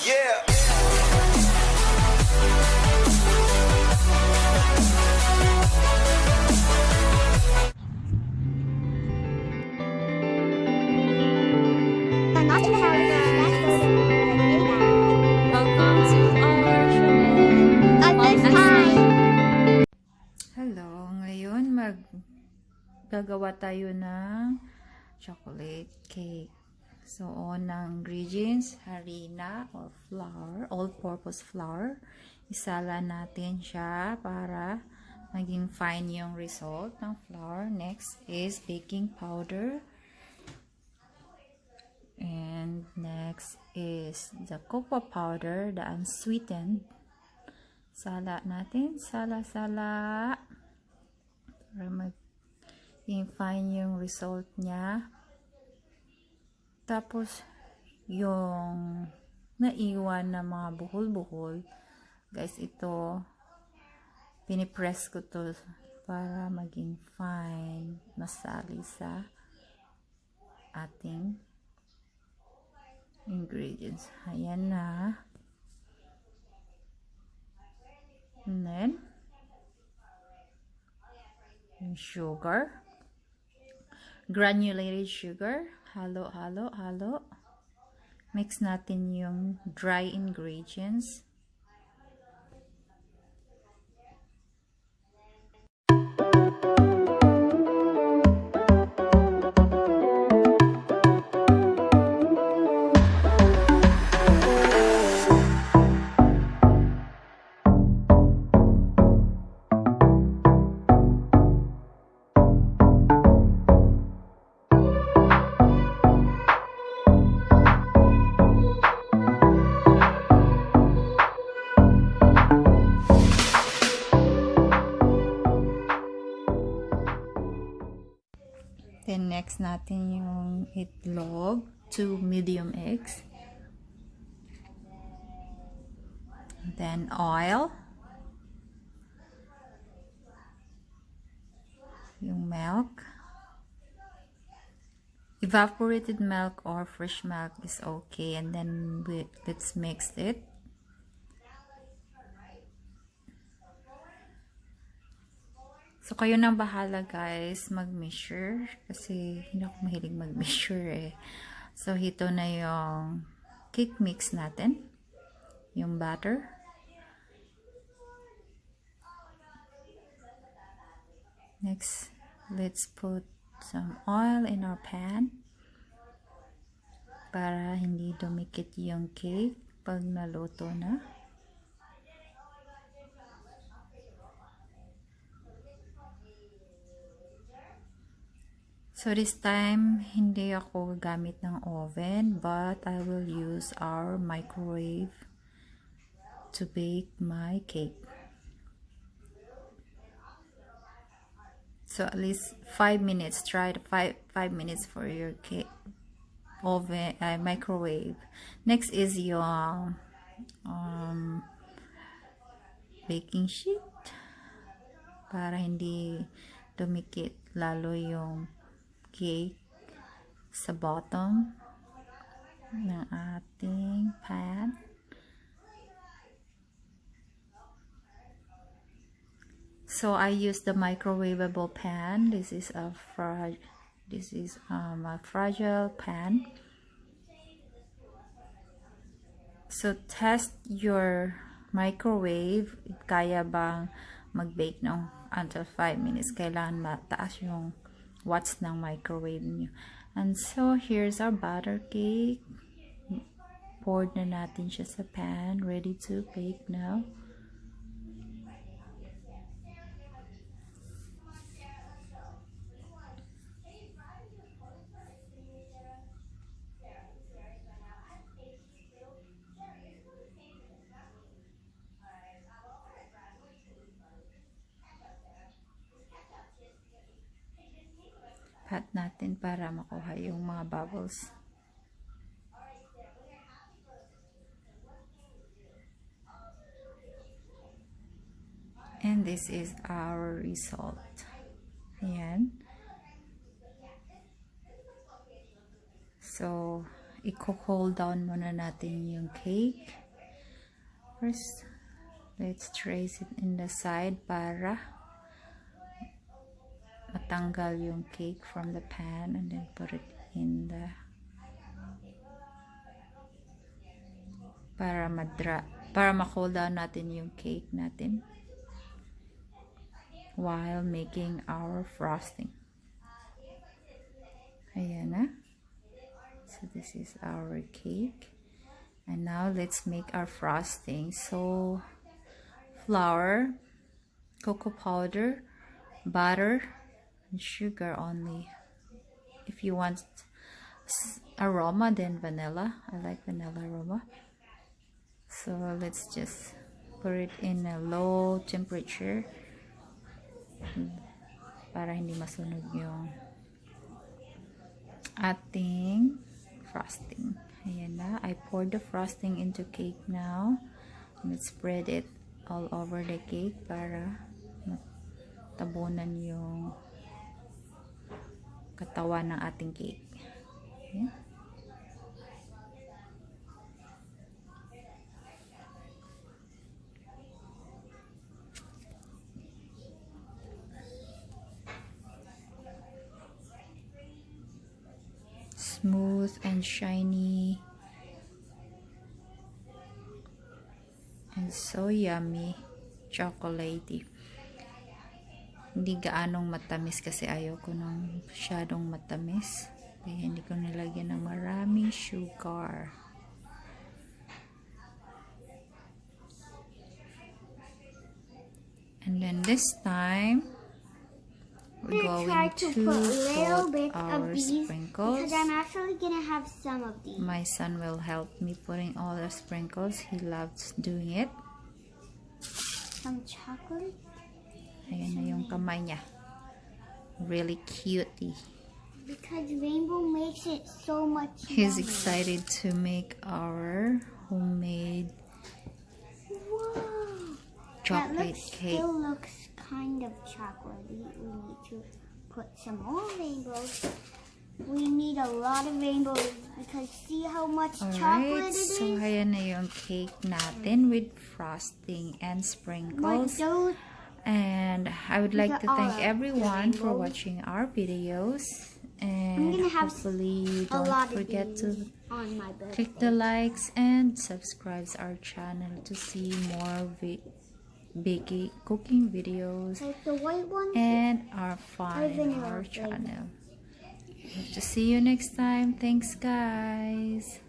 Yeah. Not in the house. Welcome to our channel. At this time. Hello, ngayon gagawa tayo ng chocolate cake. So, ang ingredients, harina or flour, all-purpose flour. Isala natin siya para maging fine yung result ng flour. Next is baking powder. And next is the cocoa powder, the unsweetened. Sala natin, sala-sala para maging fine yung result niya. Tapos yung naiwan na mga buhol-buhol, guys, ito pinipress ko to para maging fine, masali sa ating ingredients. Ayan na. And then yung sugar, granulated sugar. Halo. Mix natin yung dry ingredients. Then next natin yung itlog, 2 medium eggs. Then oil. Yung milk. Evaporated milk or fresh milk is okay. And then let's mix it. So, kayo nang bahala, guys, mag-measure. Kasi, hindi ako mahilig mag-measure eh. So, ito na yung cake mix natin. Yung butter. Next, let's put some oil in our pan. Para hindi dumikit yung cake pag naluto na. So this time, hindi ako gagamit ng oven, but I will use our microwave to bake my cake. So at least 5 minutes. Try 5 minutes for your cake oven, microwave. Next is yung baking sheet para hindi dumikit lalo yung cake sa bottom ng ating pan. So I use the microwavable pan. This is a fragile pan. So test your microwave. Kaya bang mag-bake ng until 5 minutes? Kailangan mataas yung watts ng microwave niyo. And so here's our butter cake. Poured na natin siya sa pan, ready to bake now. Pat natin para makuha yung mga bubbles. And this is our result. Ayan. So, i-cool down muna natin yung cake. First, let's trace it in the side para matanggal yung cake from the pan, and then put it in the para ma-cool down natin yung cake natin while making our frosting. Ayan na. So this is our cake. And now let's make our frosting. So flour, cocoa powder, butter, and sugar only. If you want aroma, then vanilla. I like vanilla aroma. So let's just put it in a low temperature para hindi masunog yung ating frosting. Ayan na. I poured the frosting into cake now. Let's spread it all over the cake para tabunan yung katawan ng ating cake. Ayan. Smooth and shiny and so yummy, chocolatey. Hindi gaanong matamis kasi ayoko ng masyadong matamis, kaya hindi ko nilagyan ng maraming sugar. And then this time we're going to put a little bit of these sprinkles. Because I'm actually gonna have some of these. My son will help me putting all the sprinkles. He loves doing it. Some chocolate. Ayan na yung kamay niya. Really cutie. Because rainbow makes it so much He's yummy. excited to make our homemade chocolate cake. Still looks kind of chocolatey. We need to put some more rainbows. We need a lot of rainbows because see how much chocolate it is? So ayan na yung cake natin with frosting and sprinkles. And I would like to thank everyone for watching our videos. And hopefully you don't forget to click the likes and subscribe to our channel to see more baking cooking videos like the white ones and our fun in our channel. Hope to see you next time. Thanks guys.